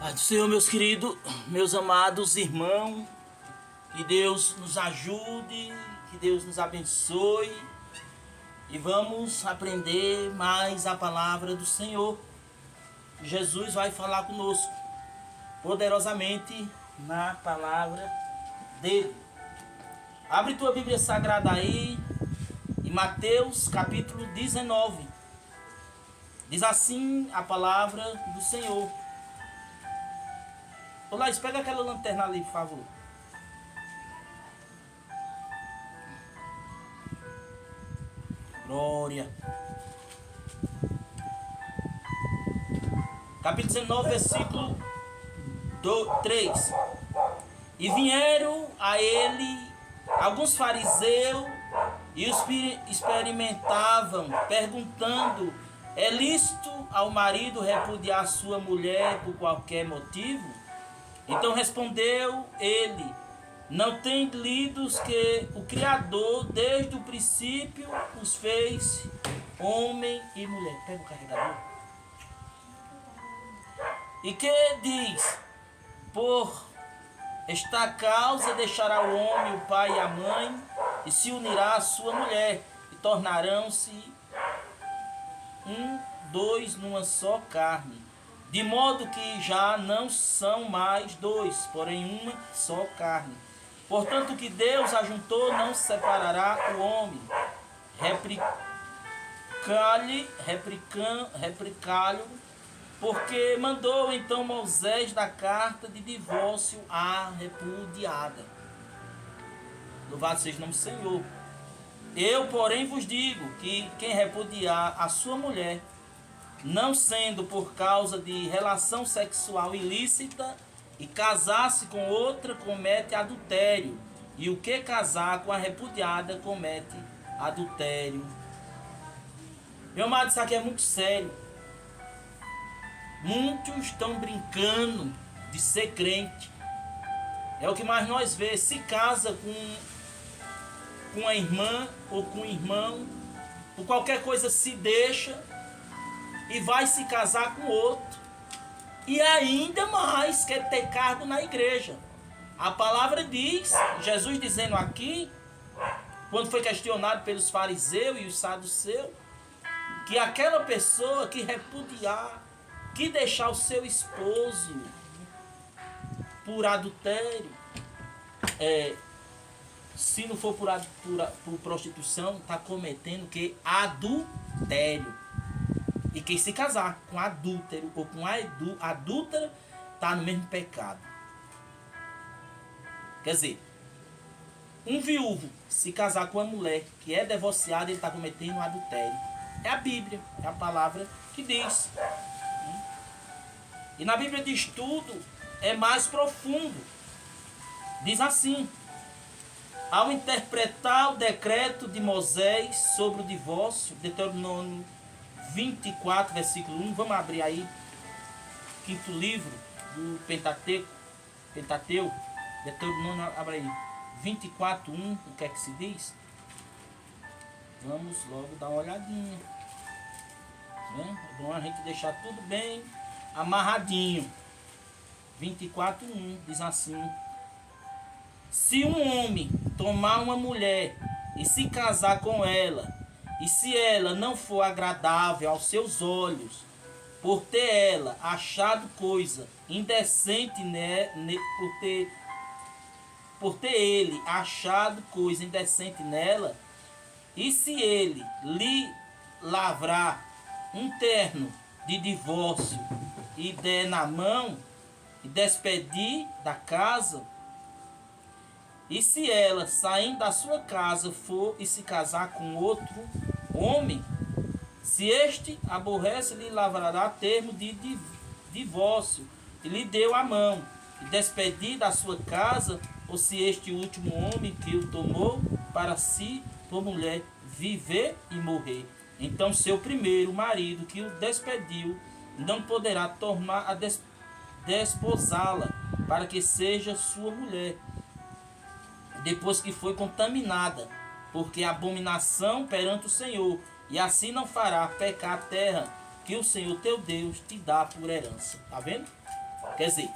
Pai do Senhor, meus queridos, meus amados irmãos, que Deus nos ajude, que Deus nos abençoe e vamos aprender mais a palavra do Senhor. Jesus vai falar conosco poderosamente na palavra dele. Abre tua Bíblia Sagrada aí, em Mateus capítulo 19. Diz assim a palavra do Senhor. Olá, pega aquela lanterna ali, por favor. Glória. Capítulo 19, versículo 3. E vieram a ele alguns fariseus e os experimentavam, perguntando: é lícito ao marido repudiar sua mulher por qualquer motivo? Então respondeu ele: não tem lidos que o Criador desde o princípio os fez homem e mulher. Pega o carregador. E que diz: por esta causa deixará o homem o pai e a mãe e se unirá à sua mulher e tornarão-se dois numa só carne. De modo que já não são mais dois, porém uma só carne. Portanto, o que Deus ajuntou não separará o homem. Replicá-lhe, porque mandou então Moisés da carta de divórcio à repudiada. Louvado seja o nome do Senhor. Eu, porém, vos digo que quem repudiar a sua mulher, não sendo por causa de relação sexual ilícita, e casar-se com outra, comete adultério. E o que casar com a repudiada, comete adultério. Meu amado, isso aqui é muito sério. Muitos estão brincando de ser crente. É o que mais nós vemos. Se casa com a irmã ou com o irmão, por qualquer coisa se deixa e vai se casar com outro. E ainda mais quer ter cargo na igreja. A palavra diz, Jesus dizendo aqui, quando foi questionado pelos fariseus e os saduceus, que aquela pessoa que repudiar, que deixar o seu esposo por adultério, se não for por prostituição, está cometendo que adultério. E quem se casar com adúltero ou com adúltera está no mesmo pecado. Quer dizer, um viúvo se casar com uma mulher que é divorciada, ele está cometendo um adultério. É a Bíblia, é a palavra que diz. E na Bíblia de estudo é mais profundo. Diz assim: ao interpretar o decreto de Moisés sobre o divórcio, Deuteronômio 24, versículo 1, vamos abrir aí, quinto livro do Pentateuco, Deuteronômio, abre aí, 24, 1, o que é que se diz? Vamos logo dar uma olhadinha. É bom a gente deixar tudo bem amarradinho. 24, 1, diz assim: se um homem tomar uma mulher e se casar com ela, e se ela não for agradável aos seus olhos, por ter ela achado coisa indecente, por ter ele achado coisa indecente nela, e se ele lhe lavrar um terno de divórcio e der na mão, e despedir da casa, e se ela, saindo da sua casa, for e se casar com outro homem, se este aborrece, lhe lavrará termo de divórcio, e lhe deu a mão, e despedir da sua casa, ou se este último homem que o tomou para si por mulher, viver e morrer, então seu primeiro marido que o despediu não poderá tornar a desposá-la, para que seja sua mulher, depois que foi contaminada, porque abominação perante o Senhor, e assim não fará pecar a terra que o Senhor teu Deus te dá por herança. Tá vendo? Quer dizer,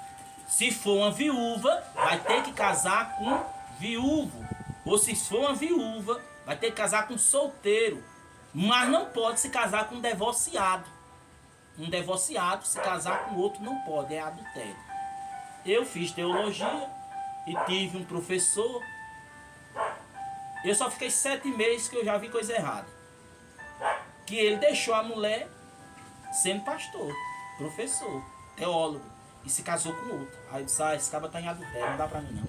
se for uma viúva, vai ter que casar com viúvo. Ou se for uma viúva, vai ter que casar com solteiro. Mas não pode se casar com um divorciado. Um divorciado, se casar com outro, não pode, é adultério. Eu fiz teologia e tive um professor. Eu só fiquei 7 meses que eu já vi coisa errada. Que ele deixou a mulher sendo pastor, professor, teólogo, e se casou com outro. Aí eu disse, esse cara tá em adultério, não dá pra mim não.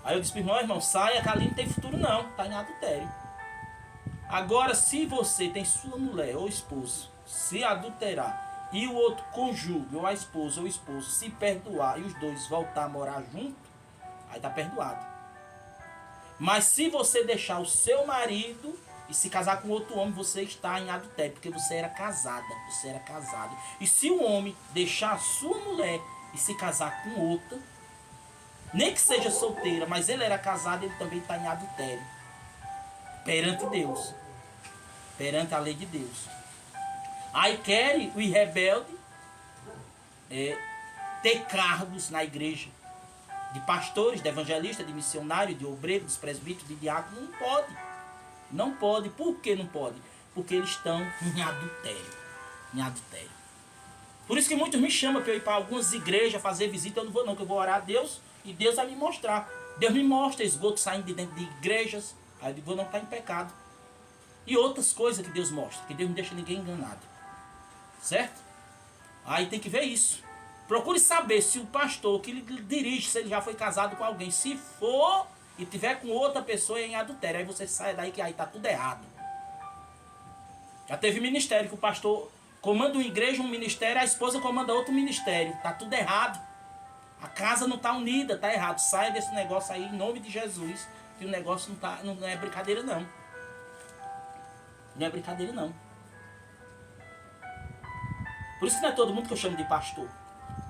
Aí eu disse, irmão, saia, que ali não tem futuro não, tá em adultério. Agora, se você tem sua mulher ou esposo se adulterar e o outro cônjuge, ou a esposa ou o esposo, se perdoar e os dois voltar a morar junto, aí tá perdoado. Mas se você deixar o seu marido e se casar com outro homem, você está em adultério, porque você era casada, você era casado. E se o homem deixar a sua mulher e se casar com outra, nem que seja solteira, mas ele era casado, ele também está em adultério. Perante Deus. Perante a lei de Deus. Aí querem os rebeldes ter cargos na igreja. De pastores, de evangelistas, de missionários, de obreiros, de presbíteros, de diáconos. Não pode. Não pode. Por que não pode? Porque eles estão em adultério. Em adultério. Por isso que muitos me chamam para eu ir para algumas igrejas fazer visita. Eu não vou não, que eu vou orar a Deus e Deus vai me mostrar. Deus me mostra esgoto saindo de dentro de igrejas. Aí eu vou não estar em pecado. E outras coisas que Deus mostra. Que Deus não deixa ninguém enganado. Certo? Aí tem que ver isso. Procure saber se o pastor que lhe dirige, se ele já foi casado com alguém. Se for e tiver com outra pessoa em adultério, aí você sai daí que aí está tudo errado. Já teve ministério que o pastor comanda uma igreja, um ministério, a esposa comanda outro ministério. Está tudo errado. A casa não está unida, está errado. Saia desse negócio aí em nome de Jesus. Que o negócio não é brincadeira não. Não é brincadeira não. Por isso que não é todo mundo que eu chamo de pastor.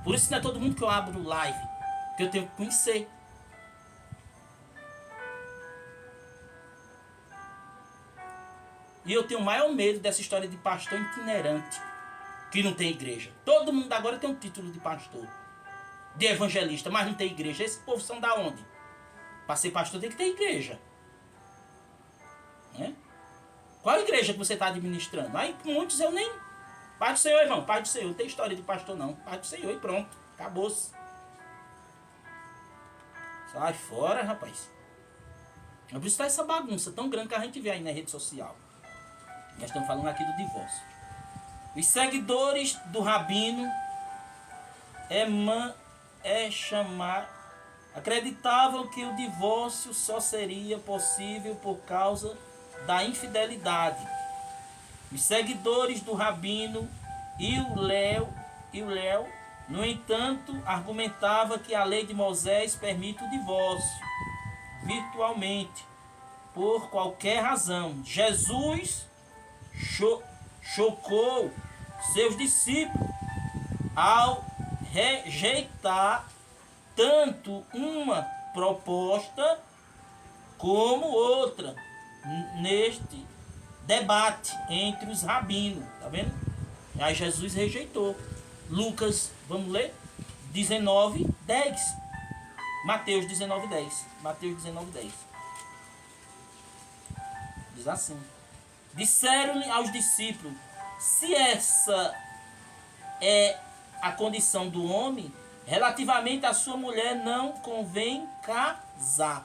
Por isso que não é todo mundo que eu abro live. Que eu tenho que conhecer. E eu tenho o maior medo dessa história de pastor itinerante. Que não tem igreja. Todo mundo agora tem um título de pastor. De evangelista, mas não tem igreja. Esse povo são da onde? Para ser pastor tem que ter igreja. Né? Qual igreja que você está administrando? Aí muitos eu nem... Paz do Senhor, irmão. Paz do Senhor. Não tem história de pastor, não. Paz do Senhor e pronto. Acabou-se. Sai fora, rapaz. É por isso que tá essa bagunça tão grande que a gente vê aí na rede social. Nós estamos falando aqui do divórcio. Os seguidores do Rabino acreditavam que o divórcio só seria possível por causa da infidelidade. Os seguidores do Rabino e o Léo, no entanto, argumentava que a lei de Moisés permite o divórcio virtualmente, por qualquer razão. Jesus chocou seus discípulos ao rejeitar tanto uma proposta como outra neste debate entre os rabinos, tá vendo? Aí Jesus rejeitou. Lucas, vamos ler? 19:10. Mateus 19:10. Mateus 19:10. Diz assim: disseram-lhe aos discípulos: se essa é a condição do homem, relativamente à sua mulher não convém casar.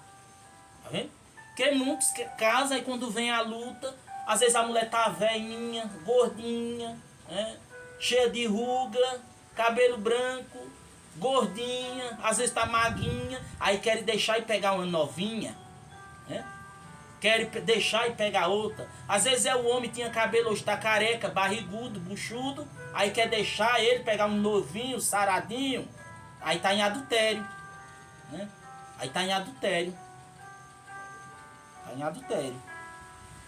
Tá vendo? Porque muitos casam e quando vem a luta, às vezes a mulher tá velhinha, gordinha, né? Cheia de ruga, cabelo branco, gordinha, às vezes tá maguinha, aí querem deixar e pegar uma novinha, né? Querem deixar e pegar outra. Às vezes o homem tinha cabelo, hoje tá careca, barrigudo, buchudo, aí quer deixar ele pegar um novinho, saradinho, aí tá em adultério, né? Aí tá em adultério. Tá em adultério.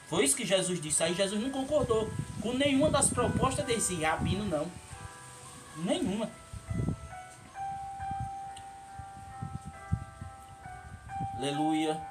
Foi isso que Jesus disse. Aí Jesus não concordou com nenhuma das propostas desse rabino, não. Nenhuma. Aleluia.